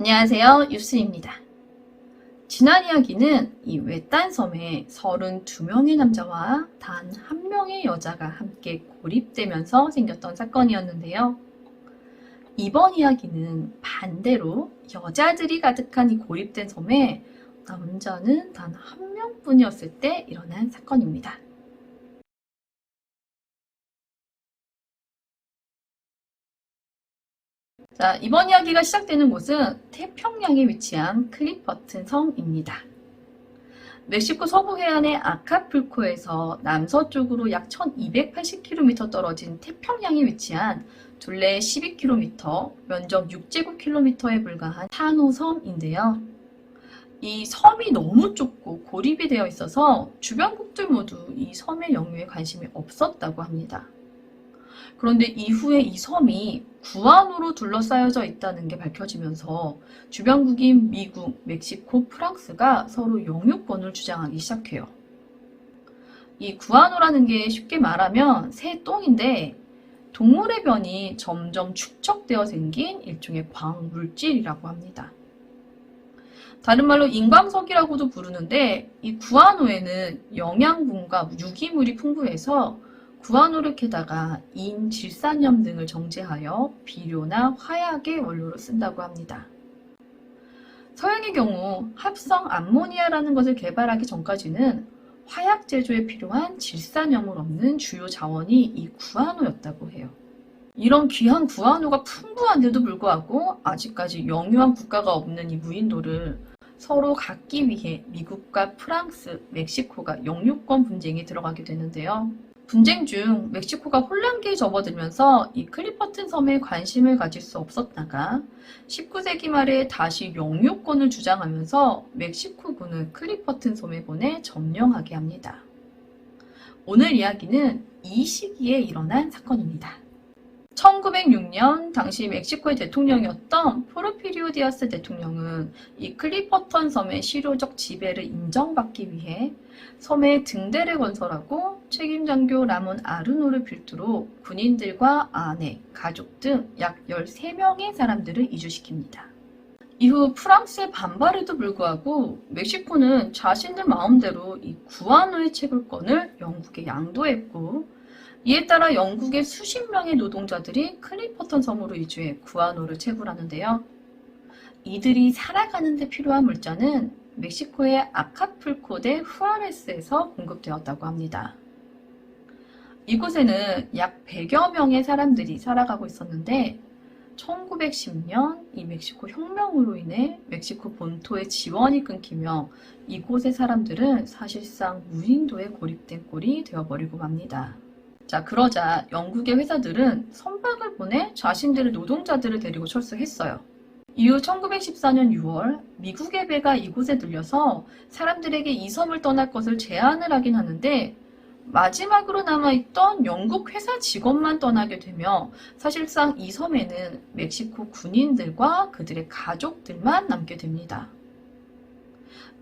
안녕하세요, 유스입니다. 지난 이야기는 이 외딴 섬에 32명의 남자와 단 1명의 여자가 함께 고립되면서 생겼던 사건이었는데요. 이번 이야기는 반대로 여자들이 가득한 이 고립된 섬에 남자는 단 1명뿐이었을 때 일어난 사건입니다. 자, 이번 이야기가 시작되는 곳은 태평양에 위치한 클리퍼튼 섬입니다. 멕시코 서부 해안의 아카풀코에서 남서쪽으로 약 1280km 떨어진 태평양에 위치한 둘레 12km, 면적 6제곱킬로미터에 불과한 산호섬인데요. 이 섬이 너무 좁고 고립이 되어 있어서 주변국들 모두 이 섬의 영유에 관심이 없었다고 합니다. 그런데 이후에 이 섬이 구안으로 둘러싸여져 있다는 게 밝혀지면서 주변국인 미국, 멕시코, 프랑스가 서로 영유권을 주장하기 시작해요. 이 구안호라는 게 쉽게 말하면 새 똥인데 동물의 변이 점점 축적되어 생긴 일종의 광물질이라고 합니다. 다른 말로 인광석이라고도 부르는데 이 구안호에는 영양분과 유기물이 풍부해서 구안호를 캐다가 인, 질산염 등을 정제하여 비료나 화약의 원료로 쓴다고 합니다. 서양의 경우 합성 암모니아라는 것을 개발하기 전까지는 화약 제조에 필요한 질산염을 얻는 주요 자원이 이 구안호였다고 해요. 이런 귀한 구안호가 풍부한데도 불구하고 아직까지 영유한 국가가 없는 이 무인도를 서로 갖기 위해 미국과 프랑스, 멕시코가 영유권 분쟁에 들어가게 되는데요. 분쟁 중 멕시코가 혼란기에 접어들면서 이 클리퍼튼 섬에 관심을 가질 수 없었다가 19세기 말에 다시 영유권을 주장하면서 멕시코군을 클리퍼튼 섬에 보내 점령하게 합니다. 오늘 이야기는 이 시기에 일어난 사건입니다. 1906년 당시 멕시코의 대통령이었던 포르피리오 디아스 대통령은 이 클리퍼턴 섬의 실효적 지배를 인정받기 위해 섬에 등대를 건설하고 책임장교 라몬 아르노를 필두로 군인들과 아내, 가족 등 약 13명의 사람들을 이주시킵니다. 이후 프랑스의 반발에도 불구하고 멕시코는 자신들 마음대로 이 구안호의 채굴권을 영국에 양도했고 이에 따라 영국의 수십 명의 노동자들이 클리퍼턴 섬으로 이주해 구안호를 채굴하는데요. 이들이 살아가는 데 필요한 물자는 멕시코의 아카풀코 대 후아레스에서 공급되었다고 합니다. 이곳에는 약 100여 명의 사람들이 살아가고 있었는데 1910년 이 멕시코 혁명으로 인해 멕시코 본토의 지원이 끊기며 이곳의 사람들은 사실상 무인도에 고립된 꼴이 되어버리고 맙니다. 자, 그러자 영국의 회사들은 선박을 보내 자신들의 노동자들을 데리고 철수했어요. 이후 1914년 6월 미국의 배가 이곳에 들려서 사람들에게 이 섬을 떠날 것을 제안을 하긴 하는데 마지막으로 남아있던 영국 회사 직원만 떠나게 되며 사실상 이 섬에는 멕시코 군인들과 그들의 가족들만 남게 됩니다.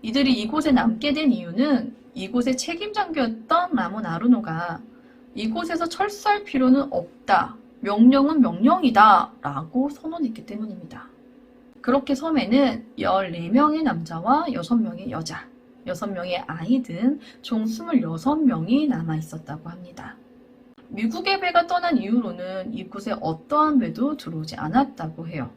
이들이 이곳에 남게 된 이유는 이곳의 책임장교였던 라몬 아르노가 이곳에서 철수할 필요는 없다. 명령은 명령이다. 라고 선언했기 때문입니다. 그렇게 섬에는 14명의 남자와 6명의 여자, 6명의 아이 등 총 26명이 남아 있었다고 합니다. 미국의 배가 떠난 이후로는 이곳에 어떠한 배도 들어오지 않았다고 해요.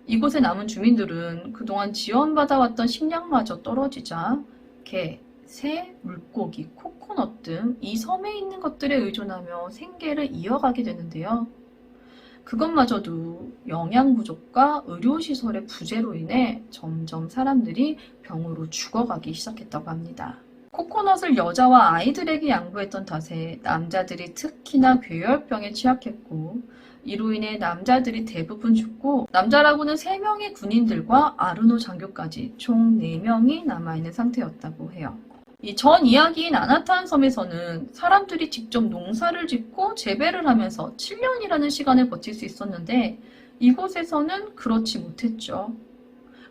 이곳에 남은 주민들은 그동안 지원받아왔던 식량마저 떨어지자 개, 새, 물고기, 코코넛 등 이 섬에 있는 것들에 의존하며 생계를 이어가게 되는데요. 그것마저도 영양 부족과 의료시설의 부재로 인해 점점 사람들이 병으로 죽어가기 시작했다고 합니다. 코코넛을 여자와 아이들에게 양보했던 탓에 남자들이 특히나 괴열병에 취약했고 이로 인해 남자들이 대부분 죽고 남자라고는 3명의 군인들과 아르노 장교까지 총 4명이 남아있는 상태였다고 해요. 이 전 이야기인 아나탄 섬에서는 사람들이 직접 농사를 짓고 재배를 하면서 7년이라는 시간을 버틸 수 있었는데 이곳에서는 그렇지 못했죠.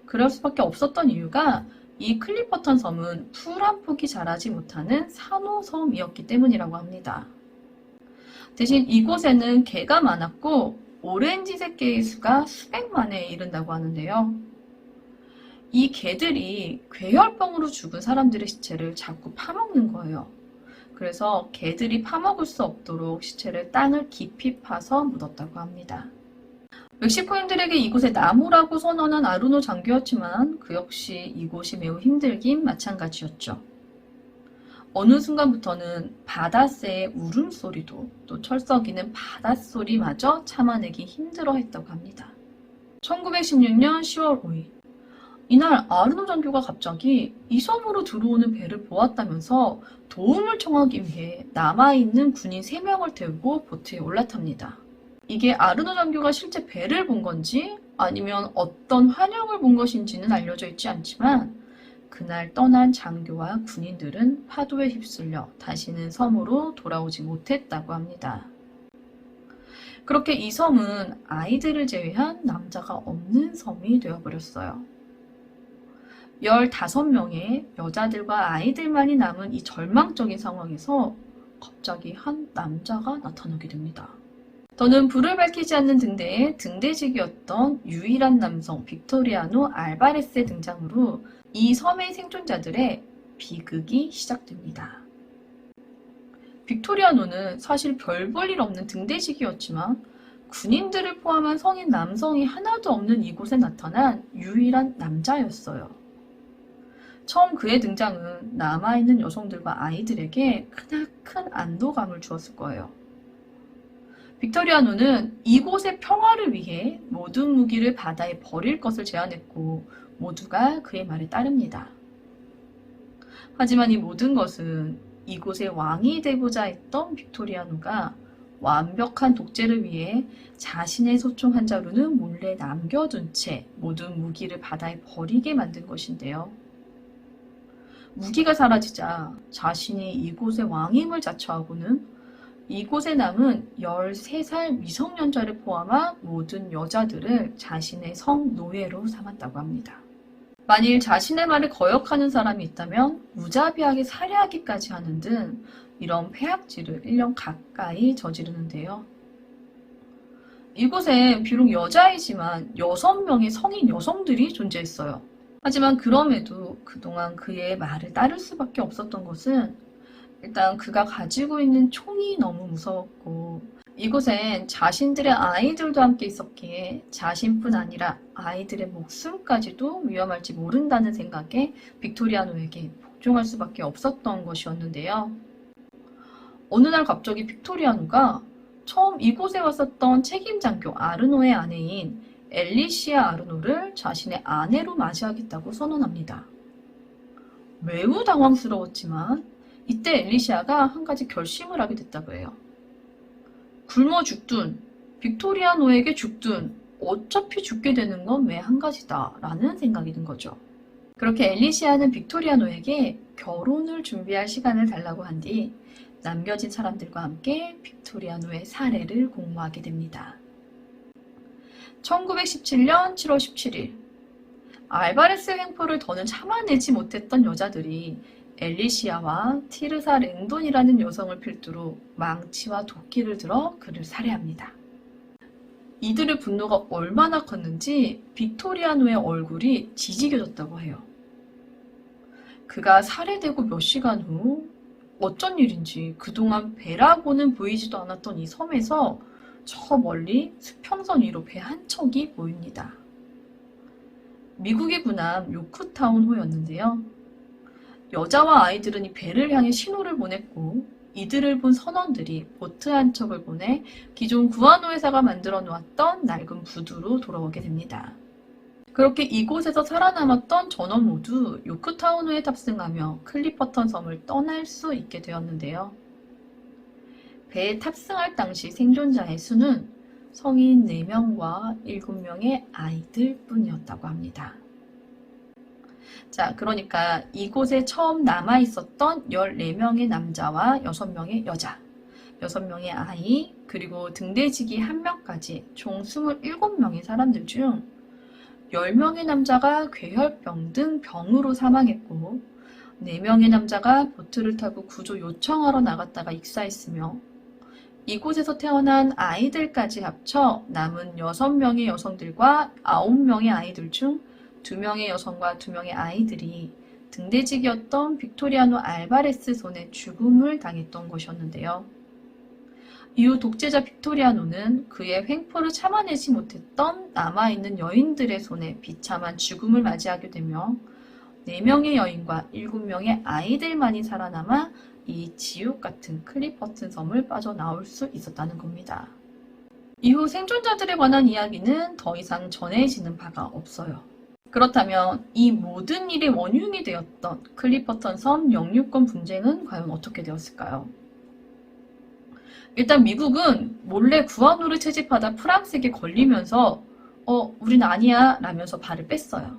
그럴 수밖에 없었던 이유가 이 클리퍼턴 섬은 풀 한 폭이 자라지 못하는 산호섬이었기 때문이라고 합니다. 대신 이곳에는 개가 많았고 오렌지색 개의 수가 수백만에 이른다고 하는데요. 이 개들이 괴혈병으로 죽은 사람들의 시체를 자꾸 파먹는 거예요. 그래서 개들이 파먹을 수 없도록 시체를 땅을 깊이 파서 묻었다고 합니다. 멕시코인들에게 이곳에 나무라고 선언한 아르노 장교였지만 그 역시 이곳이 매우 힘들긴 마찬가지였죠. 어느 순간부터는 바다새의 울음소리도 또 철썩이는 바닷소리마저 참아내기 힘들어했다고 합니다. 1916년 10월 5일 이날 아르노 장교가 갑자기 이 섬으로 들어오는 배를 보았다면서 도움을 청하기 위해 남아있는 군인 3명을 태우고 보트에 올라탑니다. 이게 아르노 장교가 실제 배를 본 건지 아니면 어떤 환영을 본 것인지는 알려져 있지 않지만 그날 떠난 장교와 군인들은 파도에 휩쓸려 다시는 섬으로 돌아오지 못했다고 합니다. 그렇게 이 섬은 아이들을 제외한 남자가 없는 섬이 되어버렸어요. 15명의 여자들과 아이들만이 남은 이 절망적인 상황에서 갑자기 한 남자가 나타나게 됩니다. 더는 불을 밝히지 않는 등대의 등대직이었던 유일한 남성 빅토리아노 알바레스의 등장으로 이 섬의 생존자들의 비극이 시작됩니다. 빅토리아노는 사실 별 볼 일 없는 등대직이었지만 군인들을 포함한 성인 남성이 하나도 없는 이곳에 나타난 유일한 남자였어요. 처음 그의 등장은 남아있는 여성들과 아이들에게 크나큰 안도감을 주었을 거예요. 빅토리아노는 이곳의 평화를 위해 모든 무기를 바다에 버릴 것을 제안했고 모두가 그의 말에 따릅니다. 하지만 이 모든 것은 이곳의 왕이 되고자 했던 빅토리아노가 완벽한 독재를 위해 자신의 소총 한 자루는 몰래 남겨둔 채 모든 무기를 바다에 버리게 만든 것인데요. 무기가 사라지자 자신이 이곳의 왕임을 자처하고는 이곳에 남은 13살 미성년자를 포함한 모든 여자들을 자신의 성 노예로 삼았다고 합니다. 만일 자신의 말을 거역하는 사람이 있다면 무자비하게 살해하기까지 하는 등 이런 폐악질을 1년 가까이 저지르는데요. 이곳에 비록 여자이지만 6명의 성인 여성들이 존재했어요. 하지만 그럼에도 그동안 그의 말을 따를 수밖에 없었던 것은 일단 그가 가지고 있는 총이 너무 무서웠고 이곳엔 자신들의 아이들도 함께 있었기에 자신뿐 아니라 아이들의 목숨까지도 위험할지 모른다는 생각에 빅토리아노에게 복종할 수밖에 없었던 것이었는데요. 어느 날 갑자기 빅토리아노가 처음 이곳에 왔었던 책임장교 아르노의 아내인 엘리시아 아르노를 자신의 아내로 맞이하겠다고 선언합니다. 매우 당황스러웠지만 이때 엘리시아가 한 가지 결심을 하게 됐다고 해요. 굶어 죽든 빅토리아노에게 죽든 어차피 죽게 되는 건 왜 한 가지다 라는 생각이 든 거죠. 그렇게 엘리시아는 빅토리아노에게 결혼을 준비할 시간을 달라고 한 뒤 남겨진 사람들과 함께 빅토리아노의 살해를 공모하게 됩니다. 1917년 7월 17일 알바레스의 횡포를 더는 참아내지 못했던 여자들이 엘리시아와 티르사 랭돈이라는 여성을 필두로 망치와 도끼를 들어 그를 살해합니다. 이들의 분노가 얼마나 컸는지 빅토리아노의 얼굴이 지지겨졌다고 해요. 그가 살해되고 몇 시간 후 어쩐 일인지 그동안 배라고는 보이지도 않았던 이 섬에서 저 멀리 수평선 위로 배 한 척이 보입니다. 미국의 군함 요크타운호였는데요. 여자와 아이들은 이 배를 향해 신호를 보냈고 이들을 본 선원들이 보트 한 척을 보내 기존 구한호회사가 만들어 놓았던 낡은 부두로 돌아오게 됩니다. 그렇게 이곳에서 살아남았던 전원 모두 요크타운호에 탑승하며 클리퍼턴 섬을 떠날 수 있게 되었는데요. 배에 탑승할 당시 생존자의 수는 성인 4명과 7명의 아이들 뿐이었다고 합니다. 자, 그러니까 이곳에 처음 남아있었던 14명의 남자와 6명의 여자, 6명의 아이, 그리고 등대지기 1명까지 총 27명의 사람들 중 10명의 남자가 괴혈병 등 병으로 사망했고 4명의 남자가 보트를 타고 구조 요청하러 나갔다가 익사했으며 이곳에서 태어난 아이들까지 합쳐 남은 6명의 여성들과 9명의 아이들 중 2명의 여성과 2명의 아이들이 등대직이었던 빅토리아노 알바레스 손에 죽음을 당했던 것이었는데요. 이후 독재자 빅토리아노는 그의 횡포를 참아내지 못했던 남아있는 여인들의 손에 비참한 죽음을 맞이하게 되며 4명의 여인과 7명의 아이들만이 살아남아 이 지옥 같은 클리퍼튼 섬을 빠져나올 수 있었다는 겁니다. 이후 생존자들에 관한 이야기는 더 이상 전해지는 바가 없어요. 그렇다면 이 모든 일의 원흉이 되었던 클리퍼턴 섬 영유권 분쟁은 과연 어떻게 되었을까요? 일단 미국은 몰래 구한호를 채집하다 프랑스에게 걸리면서 우린 아니야 라면서 발을 뺐어요.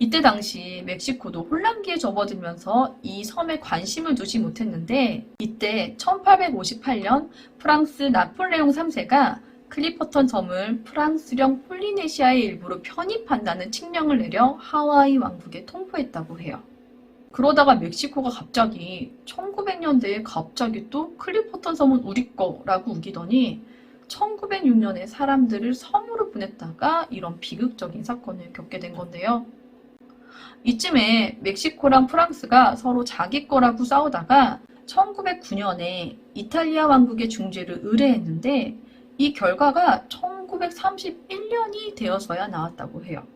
이때 당시 멕시코도 혼란기에 접어들면서 이 섬에 관심을 두지 못했는데 이때 1858년 프랑스 나폴레옹 3세가 클리퍼턴 섬을 프랑스령 폴리네시아의 일부로 편입한다는 칙령을 내려 하와이 왕국에 통보했다고 해요. 그러다가 멕시코가 갑자기 1900년대에 갑자기 또 클리퍼턴 섬은 우리 거라고 우기더니 1906년에 사람들을 섬으로 보냈다가 이런 비극적인 사건을 겪게 된 건데요. 이쯤에 멕시코랑 프랑스가 서로 자기 거라고 싸우다가 1909년에 이탈리아 왕국의 중재를 의뢰했는데 이 결과가 1931년이 되어서야 나왔다고 해요.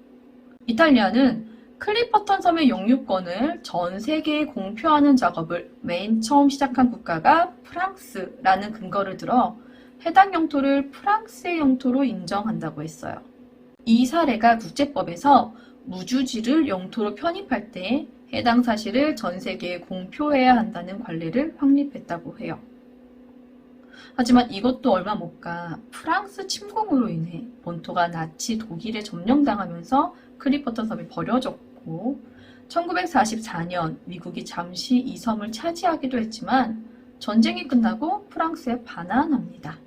이탈리아는 클리퍼턴 섬의 영유권을 전 세계에 공표하는 작업을 맨 처음 시작한 국가가 프랑스라는 근거를 들어 해당 영토를 프랑스의 영토로 인정한다고 했어요. 이 사례가 국제법에서 무주지를 영토로 편입할 때 해당 사실을 전 세계에 공표해야 한다는 관례를 확립했다고 해요. 하지만 이것도 얼마 못 가 프랑스 침공으로 인해 본토가 나치 독일에 점령당하면서 클리퍼턴 섬이 버려졌고 1944년 미국이 잠시 이 섬을 차지하기도 했지만 전쟁이 끝나고 프랑스에 반환합니다.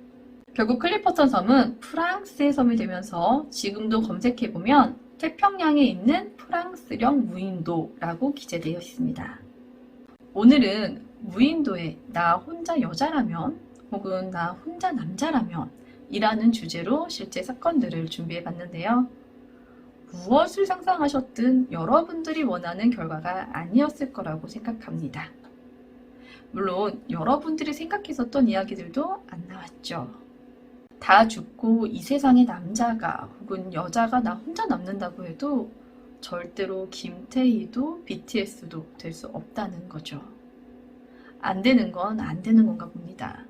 결국 클리퍼턴 섬은 프랑스의 섬이 되면서 지금도 검색해보면 태평양에 있는 프랑스령 무인도라고 기재되어 있습니다. 오늘은 무인도에 나 혼자 여자라면 혹은 나 혼자 남자라면 이라는 주제로 실제 사건들을 준비해 봤는데요. 무엇을 상상하셨든 여러분들이 원하는 결과가 아니었을 거라고 생각합니다. 물론 여러분들이 생각했었던 이야기들도 안 나왔죠. 다 죽고 이 세상에 남자가 혹은 여자가 나 혼자 남는다고 해도 절대로 김태희도 BTS도 될 수 없다는 거죠. 안 되는 건 안 되는 건가 봅니다.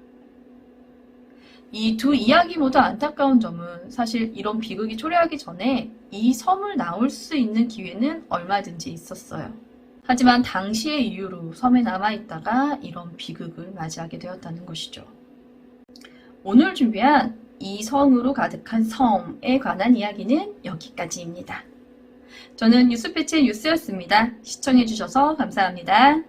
이 두 이야기 모두 안타까운 점은 사실 이런 비극이 초래하기 전에 이 섬을 나올 수 있는 기회는 얼마든지 있었어요. 하지만 당시의 이유로 섬에 남아있다가 이런 비극을 맞이하게 되었다는 것이죠. 오늘 준비한 이 성으로 가득한 섬에 관한 이야기는 여기까지입니다. 저는 뉴스패치의 뉴스였습니다. 시청해주셔서 감사합니다.